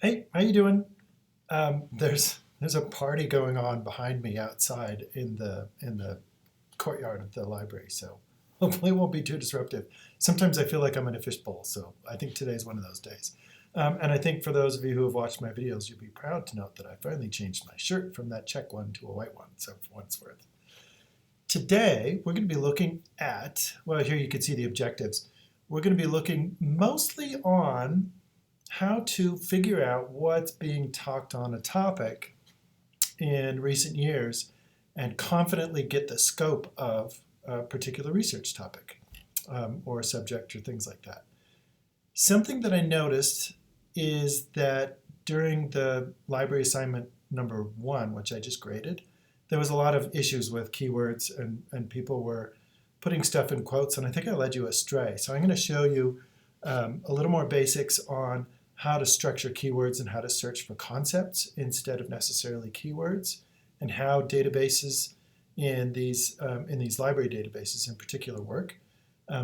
Hey, how you doing? There's a party going on behind me outside in the courtyard of the library, so hopefully it won't be too disruptive. Sometimes I feel like I'm in a fishbowl, so I think today's one of those days. And I think for those of you who have watched my videos, you'll be proud to note that I finally changed my shirt from that check one to a white one, so for what it's worth. Today, we're going to be looking at, well, here you can see the objectives. We're going to be looking mostly on how to figure out what's being talked on a topic in recent years and confidently get the scope of a particular research topic or a subject or things like that. Something that I noticed is that during the library assignment number 1, which I just graded, there was a lot of issues with keywords and people were putting stuff in quotes, and I think I led you astray. So I'm going to show you a little more basics on how to structure keywords and how to search for concepts instead of necessarily keywords, and how databases in these library databases in particular work.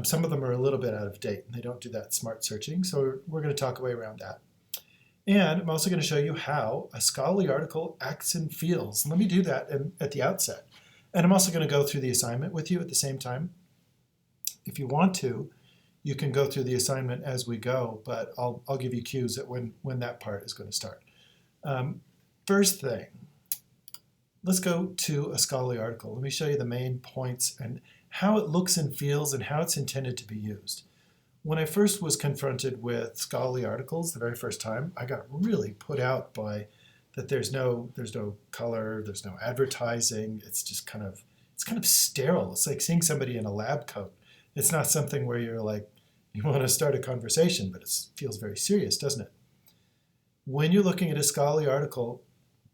Some of them are a little bit out of date and they don't do that smart searching, so we're going to talk a way around that. And I'm also going to show you how a scholarly article acts and feels. And let me do that at the outset. And I'm also going to go through the assignment with you at the same time. If you want to, you can go through the assignment as we go, but I'll give you cues at when that part is going to start. First thing, let's go to a scholarly article. Let me show you the main points and how it looks and feels and how it's intended to be used. When I first was confronted with scholarly articles the very first time, I got really put out by that there's no color, there's no advertising. It's just kind of sterile. It's like seeing somebody in a lab coat. It's not something where you're like, you want to start a conversation, but it feels very serious, doesn't it? When you're looking at a scholarly article,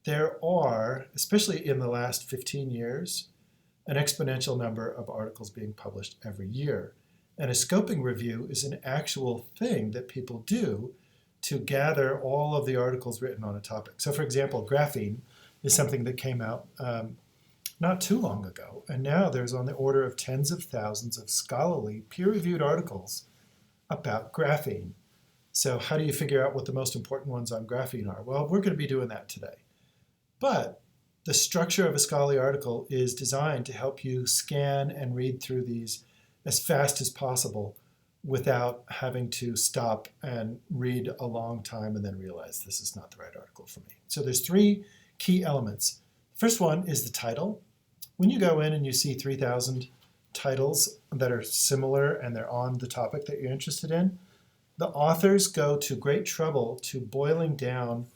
there are, especially in the last 15 years, an exponential number of articles being published every year. And a scoping review is an actual thing that people do to gather all of the articles written on a topic. So for example, graphene is something that came out not too long ago. And now there's on the order of tens of thousands of scholarly peer-reviewed articles about graphene. So how do you figure out what the most important ones on graphene are? Well, we're going to be doing that today. But the structure of a scholarly article is designed to help you scan and read through these as fast as possible without having to stop and read a long time and then realize this is not the right article for me. So there's 3 key elements. First one is the title. When you go in and you see 3,000 titles that are similar and they're on the topic that you're interested in, the authors go to great trouble to boiling down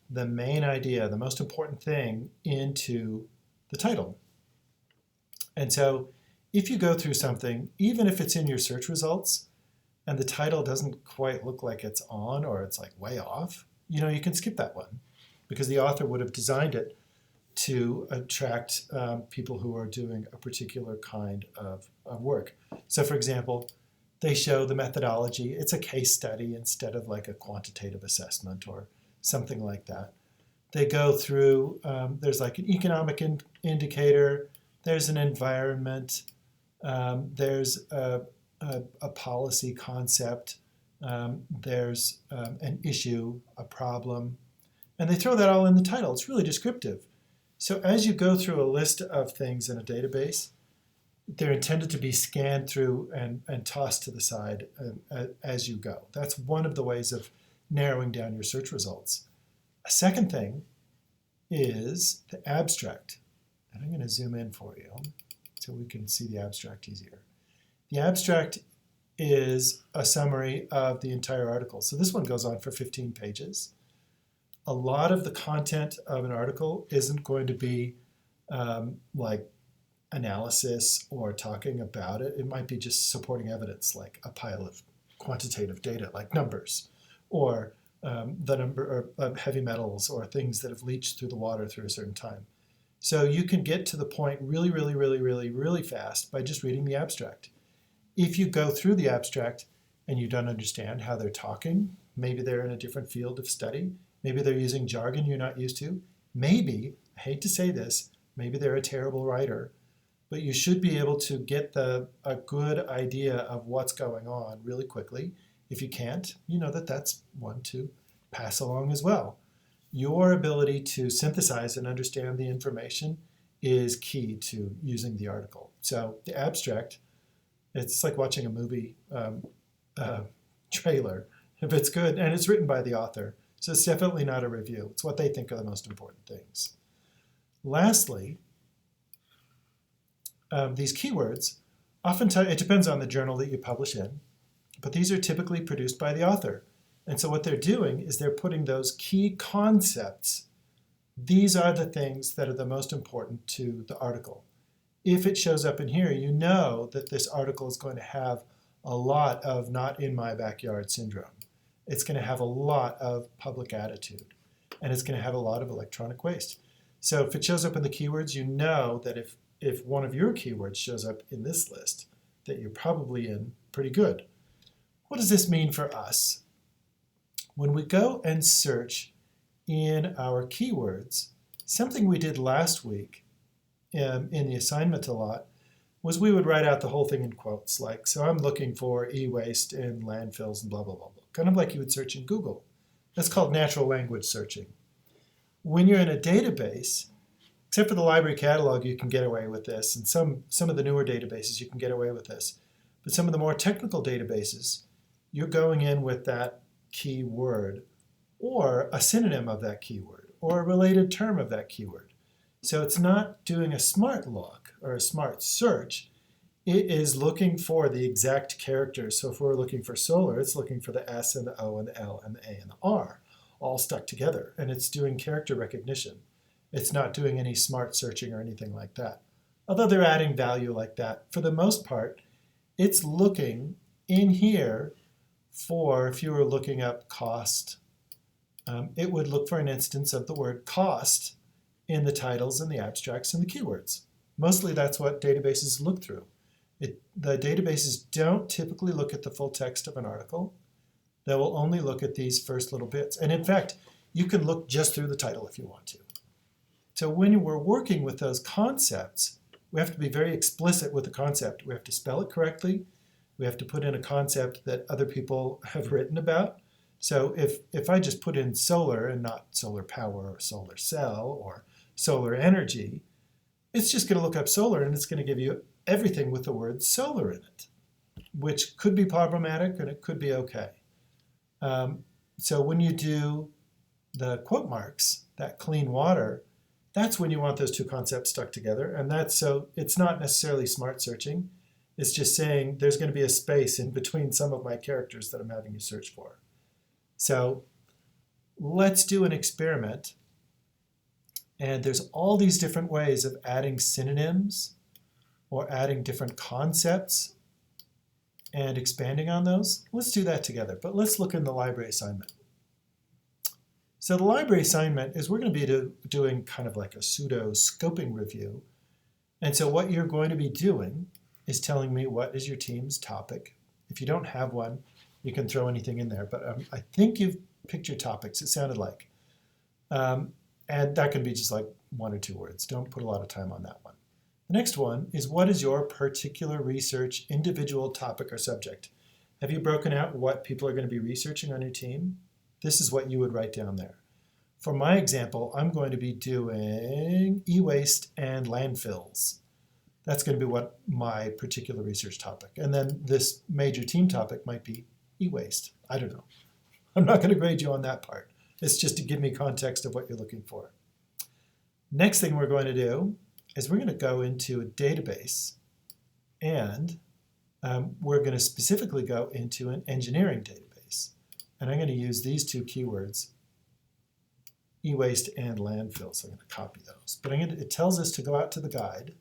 the main idea, the most important thing, into the title. And so if you go through something, even if it's in your search results and the title doesn't quite look like it's on or it's like way off, you can skip that one because the author would have designed it to attract people who are doing a particular kind of work. So for example, they show the methodology. It's a case study instead of like a quantitative assessment or something like that. They go through, there's like an economic indicator, there's an environment, there's a policy concept, there's an issue, a problem, and they throw that all in the title. It's really descriptive. So as you go through a list of things in a database, they're intended to be scanned through and tossed to the side as you go. That's one of the ways of narrowing down your search results. A second thing is the abstract. And I'm going to zoom in for you so we can see the abstract easier. The abstract is a summary of the entire article. So this one goes on for 15 pages. A lot of the content of an article isn't going to be like analysis or talking about it. It might be just supporting evidence, like a pile of quantitative data, like numbers, or the number of heavy metals or things that have leached through the water through a certain time. So you can get to the point really fast by just reading the abstract. If you go through the abstract and you don't understand how they're talking, maybe they're in a different field of study, maybe they're using jargon you're not used to, maybe, I hate to say this, maybe they're a terrible writer, but you should be able to get a good idea of what's going on really quickly. If you can't, you know that that's 1, 2, pass along as well. Your ability to synthesize and understand the information is key to using the article. So the abstract, it's like watching a movie trailer. If it's good, and it's written by the author, so it's definitely not a review. It's what they think are the most important things. Lastly, these keywords, oftentimes, it depends on the journal that you publish in, but these are typically produced by the author. And so what they're doing is they're putting those key concepts. These are the things that are the most important to the article. If it shows up in here, you know that this article is going to have a lot of not in my backyard syndrome. It's going to have a lot of public attitude, and it's going to have a lot of electronic waste. So if it shows up in the keywords, you know that if one of your keywords shows up in this list, that you're probably in pretty good. What does this mean for us? When we go and search in our keywords, something we did last week in the assignment a lot was we would write out the whole thing in quotes, like, so I'm looking for e-waste in landfills and blah, blah, blah, blah, kind of like you would search in Google. That's called natural language searching. When you're in a database, except for the library catalog, you can get away with this, and some of the newer databases, you can get away with this. But some of the more technical databases, you're going in with that keyword or a synonym of that keyword or a related term of that keyword. So it's not doing a smart look or a smart search. It is looking for the exact characters. So if we're looking for solar, it's looking for the S and the O and the L and the A and the R all stuck together. And it's doing character recognition. It's not doing any smart searching or anything like that. Although they're adding value like that, for the most part, it's looking in here for, if you were looking up cost, it would look for an instance of the word cost in the titles and the abstracts and the keywords. Mostly that's what databases look through. The databases don't typically look at the full text of an article. They will only look at these first little bits. And in fact, you can look just through the title if you want to. So when we're working with those concepts, we have to be very explicit with the concept. We have to spell it correctly. We have to put in a concept that other people have written about. So if I just put in solar and not solar power or solar cell or solar energy, it's just going to look up solar and it's going to give you everything with the word solar in it, which could be problematic and it could be okay. So when you do the quote marks, that clean water, that's when you want those two concepts stuck together. And that's so it's not necessarily smart searching. It's just saying there's going to be a space in between some of my characters that I'm having you search for. So let's do an experiment. And there's all these different ways of adding synonyms or adding different concepts and expanding on those. Let's do that together. But let's look in the library assignment. So the library assignment is we're going to be doing kind of like a pseudo scoping review. And so what you're going to be doing is telling me what is your team's topic. If you don't have one, you can throw anything in there. But I think you've picked your topics, it sounded like. And that can be just like 1 or 2 words. Don't put a lot of time on that one. The next one is what is your particular research individual topic or subject? Have you broken out what people are going to be researching on your team? This is what you would write down there. For my example, I'm going to be doing e-waste and landfills. That's going to be what my particular research topic. And then this major team topic might be e-waste. I don't know. I'm not going to grade you on that part. It's just to give me context of what you're looking for. Next thing we're going to do is we're going to go into a database and we're going to specifically go into an engineering database. And I'm going to use these 2 keywords, e-waste and landfill. So I'm going to copy those. But it tells us to go out to the guide.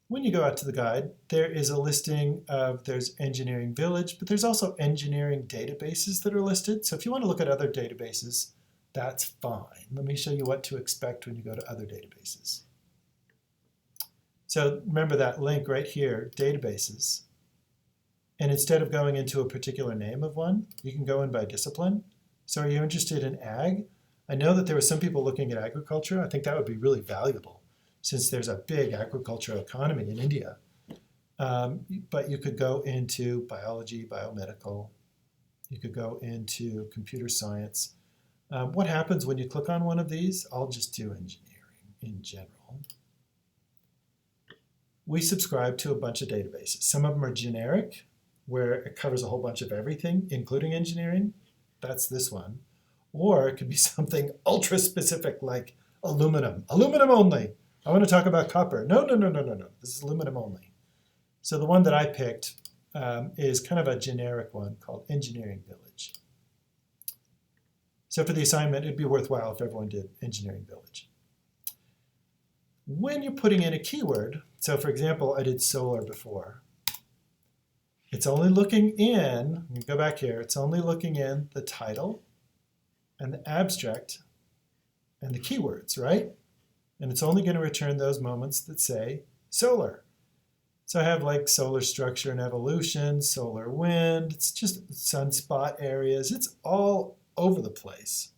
When you go out to the guide, there is a listing of, there's Engineering Village, but there's also engineering databases that are listed. So if you want to look at other databases, that's fine. Let me show you what to expect when you go to other databases. So remember that link right here, databases. And instead of going into a particular name of one, you can go in by discipline. So are you interested in ag? I know that there were some people looking at agriculture. I think that would be really valuable since there's a big agricultural economy in India. But you could go into biology, biomedical, You could go into computer science. What happens when you click on one of these? I'll just do engineering in general. We subscribe to a bunch of databases. Some of them are generic, where it covers a whole bunch of everything, including engineering. That's this one. Or it could be something ultra specific like aluminum. Aluminum only. I want to talk about copper. No. This is aluminum only. So the one that I picked is kind of a generic one called Engineering Village. So for the assignment, it'd be worthwhile if everyone did Engineering Village. When you're putting in a keyword, so for example, I did solar before. It's only looking in, let me go back here, it's only looking in the title and the abstract and the keywords, right? And it's only going to return those moments that say solar. So I have like solar structure and evolution, solar wind, it's just sunspot areas, it's all over the place.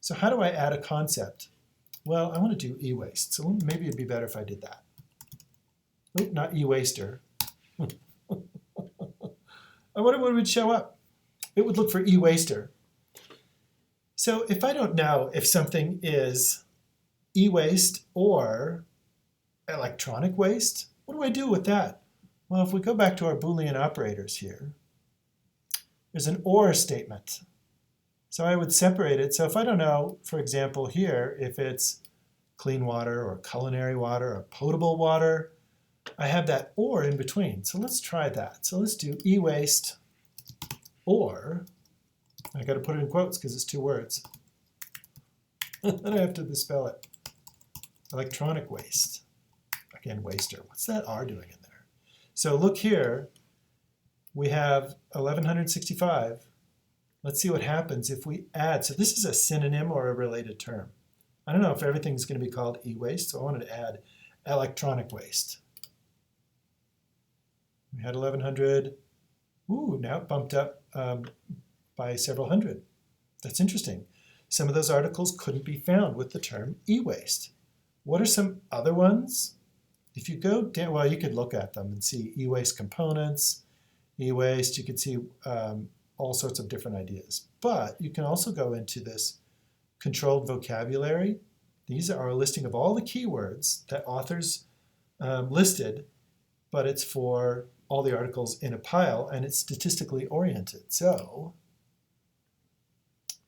So how do I add a concept? Well, I want to do e-waste, so maybe it'd be better if I did that. Oop, not e-waster. I wonder what would show up. It would look for e-waster. So if I don't know if something is e-waste or electronic waste, what do I do with that? Well, if we go back to our Boolean operators here, there's an or statement. So I would separate it. So if I don't know, for example, here, if it's clean water or culinary water or potable water, I have that or in between. So let's try that. So let's do e-waste or, I got to put it in quotes because it's two words. Then I have to misspell it. Electronic waste. Again, waster. What's that R doing in there? So look here. We have 1165. Let's see what happens if we add. So this is a synonym or a related term. I don't know if everything's going to be called e-waste, so I wanted to add electronic waste. We had 1100. Ooh, now it bumped up by several hundred. That's interesting. Some of those articles couldn't be found with the term e-waste. What are some other ones? If you go down, well, you could look at them and see e-waste components, e-waste. You could see all sorts of different ideas. But you can also go into this controlled vocabulary. These are a listing of all the keywords that authors listed, but it's for all the articles in a pile, and it's statistically oriented. So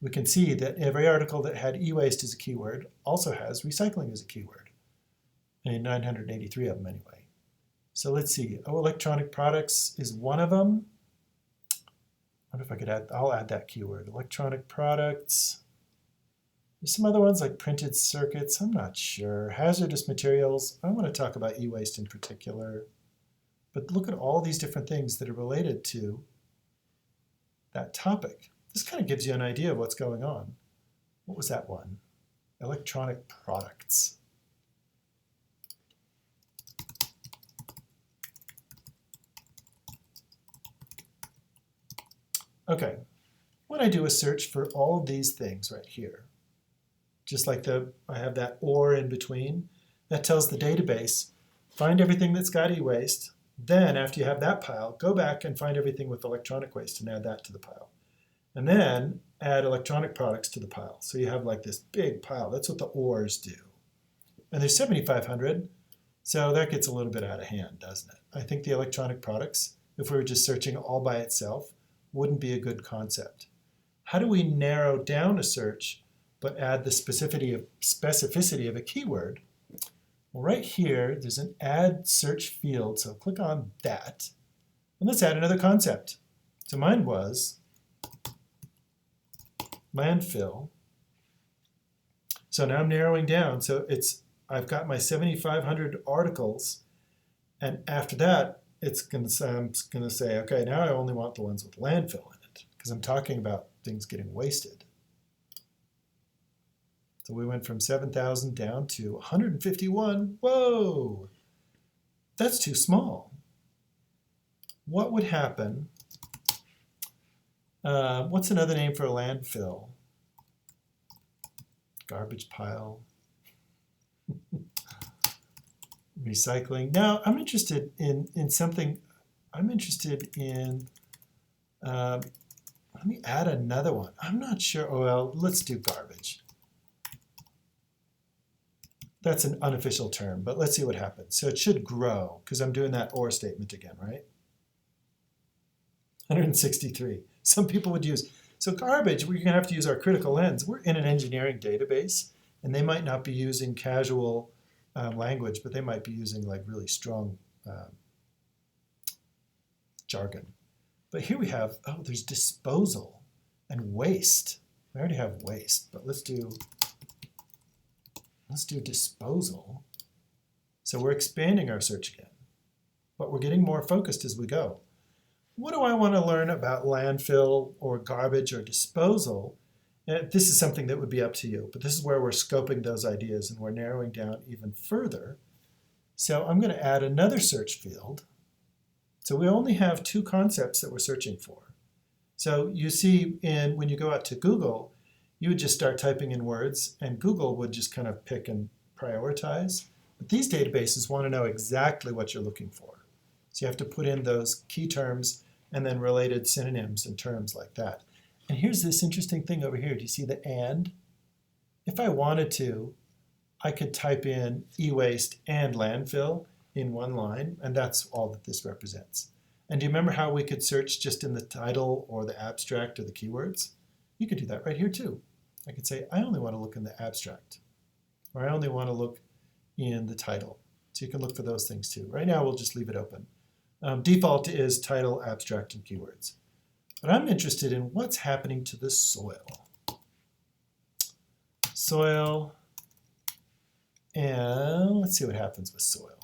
we can see that every article that had e-waste as a keyword also has recycling as a keyword, and 983 of them anyway. So let's see. Oh, electronic products is one of them. I wonder if I could add, I'll add that keyword, electronic products. There's some other ones like printed circuits, I'm not sure. Hazardous materials, I want to talk about e-waste in particular. But look at all these different things that are related to that topic. This kind of gives you an idea of what's going on. What was that one? Electronic products. Okay, when I do a search for all of these things right here, just like I have that or in between, that tells the database, find everything that's got e-waste. Then after you have that pile, go back and find everything with electronic waste and add that to the pile. And then add electronic products to the pile. So you have like this big pile. That's what the ORs do. And there's 7,500, so that gets a little bit out of hand, doesn't it? I think the electronic products, if we were just searching all by itself, wouldn't be a good concept. How do we narrow down a search but add the specificity of a keyword? Well, right here, there's an add search field, so click on that. And let's add another concept. So mine was landfill. So now I'm narrowing down. So I've got my 7,500 articles, and after that, I'm going to say, okay, now I only want the ones with landfill in it, because I'm talking about things getting wasted. So we went from 7,000 down to 151. Whoa, that's too small. What would happen? What's another name for a landfill? Garbage pile. Recycling. Now, I'm interested in something. I'm interested in, Let me add another one. I'm not sure. Oh, well, let's do garbage. That's an unofficial term, but let's see what happens. So it should grow because I'm doing that or statement again, right? 163. Some people would use, so garbage, we're gonna have to use our critical lens. We're in an engineering database and they might not be using casual language, but they might be using like really strong jargon. But here we have, oh, there's disposal and waste. We already have waste, but let's do disposal. So we're expanding our search again, but we're getting more focused as we go. What do I want to learn about landfill or garbage or disposal? And this is something that would be up to you, but this is where we're scoping those ideas and we're narrowing down even further. So I'm going to add another search field. So we only have 2 concepts that we're searching for. So you see when you go out to Google, you would just start typing in words and Google would just kind of pick and prioritize. But these databases want to know exactly what you're looking for. So you have to put in those key terms and then related synonyms and terms like that. And here's this interesting thing over here. Do you see the and? If I wanted to, I could type in e-waste and landfill in one line, and that's all that this represents. And do you remember how we could search just in the title or the abstract or the keywords? You could do that right here too. I could say, I only want to look in the abstract, or I only want to look in the title. So you can look for those things too. Right now, we'll just leave it open. Default is title, abstract, and keywords. But I'm interested in what's happening to the soil. Soil, and let's see what happens with soil.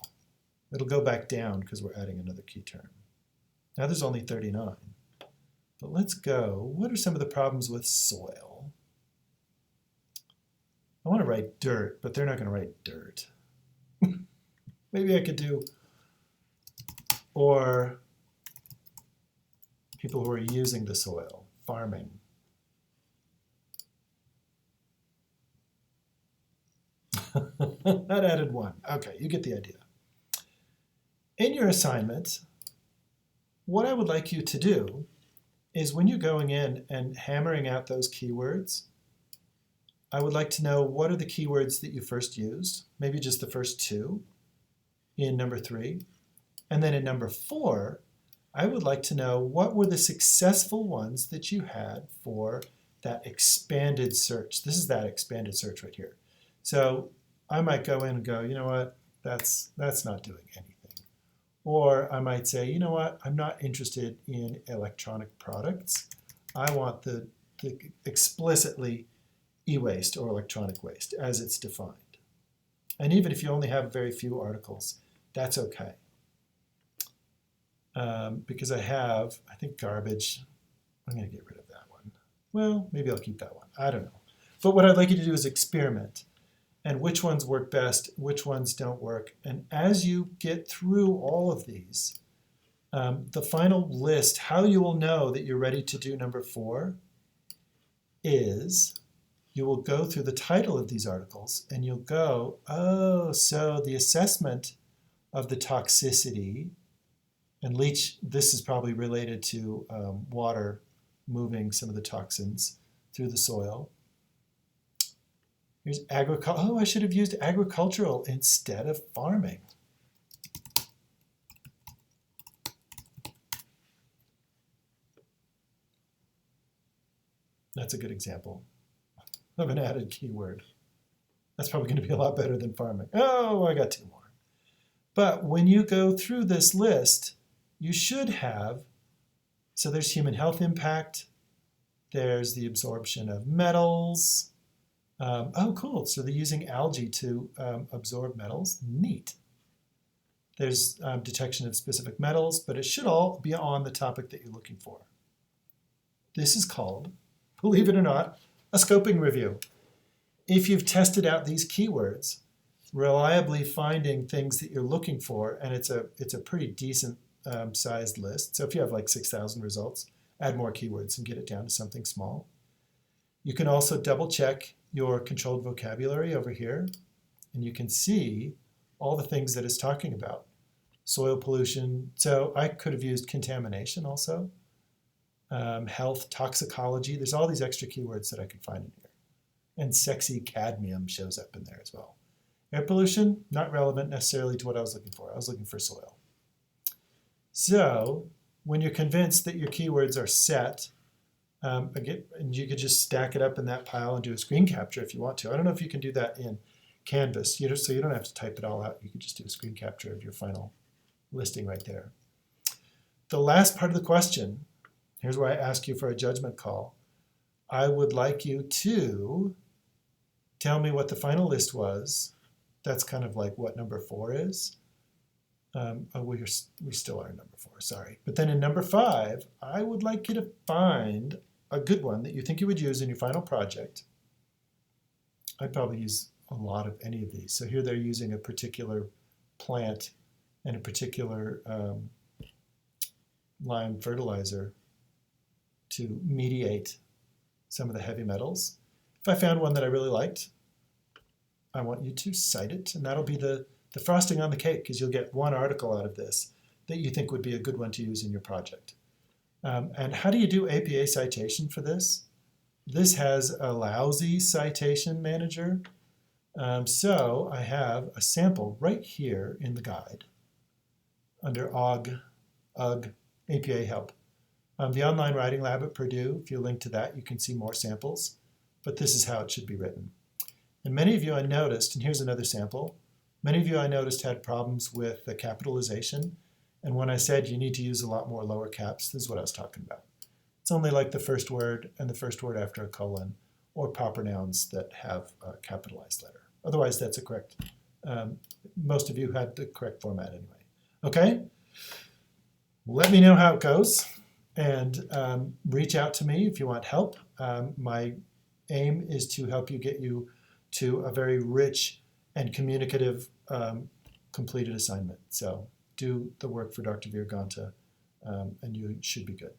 It'll go back down because we're adding another key term. Now there's only 39. But let's go. What are some of the problems with soil? I want to write dirt, but they're not going to write dirt. Maybe I could do, or people who are using the soil, farming. That added 1. Okay, you get the idea. In your assignment, what I would like you to do is when you're going in and hammering out those keywords, I would like to know what are the keywords that you first used, maybe just the first 2 in number 3. And then in number 4, I would like to know what were the successful ones that you had for that expanded search. This is that expanded search right here. So I might go in and go, you know what, that's not doing anything. Or I might say, you know what, I'm not interested in electronic products. I want the explicitly e-waste or electronic waste as it's defined. And even if you only have very few articles, that's okay. Because I think garbage, I'm going to get rid of that one. Well, maybe I'll keep that one. I don't know. But what I'd like you to do is experiment. And which ones work best, which ones don't work. And as you get through all of these, the final list, how you will know that you're ready to do number 4 is you will go through the title of these articles and you'll go, oh, so the assessment of the toxicity, and leach, this is probably related to water moving some of the toxins through the soil. Here's agriculture. Oh, I should have used agricultural instead of farming. That's a good example of an added keyword. That's probably going to be a lot better than farming. Oh, I got 2 more. But when you go through this list, you should have, so there's human health impact, there's the absorption of metals. Oh, cool. So they're using algae to absorb metals. Neat. There's detection of specific metals, but it should all be on the topic that you're looking for. This is called, believe it or not, a scoping review. If you've tested out these keywords, reliably finding things that you're looking for, and it's a pretty decent sized list. So if you have like 6,000 results, add more keywords and get it down to something small. You can also double check your controlled vocabulary over here, and you can see all the things that it's talking about. Soil pollution. So I could have used contamination also. health, toxicology. There's all these extra keywords that I could find in here. And sexy cadmium shows up in there as well. Air pollution, not relevant necessarily to what I was looking for. I was looking for soil. So when you're convinced that your keywords are set, again, and you could just stack it up in that pile and do a screen capture if you want to. I don't know if you can do that in Canvas, so you don't have to type it all out. You could just do a screen capture of your final listing right there. The last part of the question, here's where I ask you for a judgment call. I would like you to tell me what the final list was. That's kind of like what number 4 is. We still are in number 4, sorry. But then in number 5, I would like you to find a good one that you think you would use in your final project. I'd probably use a lot of any of these. So here they're using a particular plant and a particular lime fertilizer to mediate some of the heavy metals. If I found one that I really liked, I want you to cite it, and that'll be the frosting on the cake, because you'll get one article out of this that you think would be a good one to use in your project. And how do you do APA citation for this? This has a lousy citation manager. So I have a sample right here in the guide under UGG APA help. The online writing lab at Purdue, if you link to that, you can see more samples. But this is how it should be written. And many of you I noticed, and here's another sample, many of you I noticed had problems with the capitalization. And when I said you need to use a lot more lower caps, this is what I was talking about. It's only like the first word and the first word after a colon, or proper nouns that have a capitalized letter. Otherwise, that's a correct. Most of you had the correct format anyway. Okay? Let me know how it goes, and reach out to me if you want help. My aim is to help you get you to a very rich and communicative completed assignment. So do the work for Dr. Virganta, and you should be good.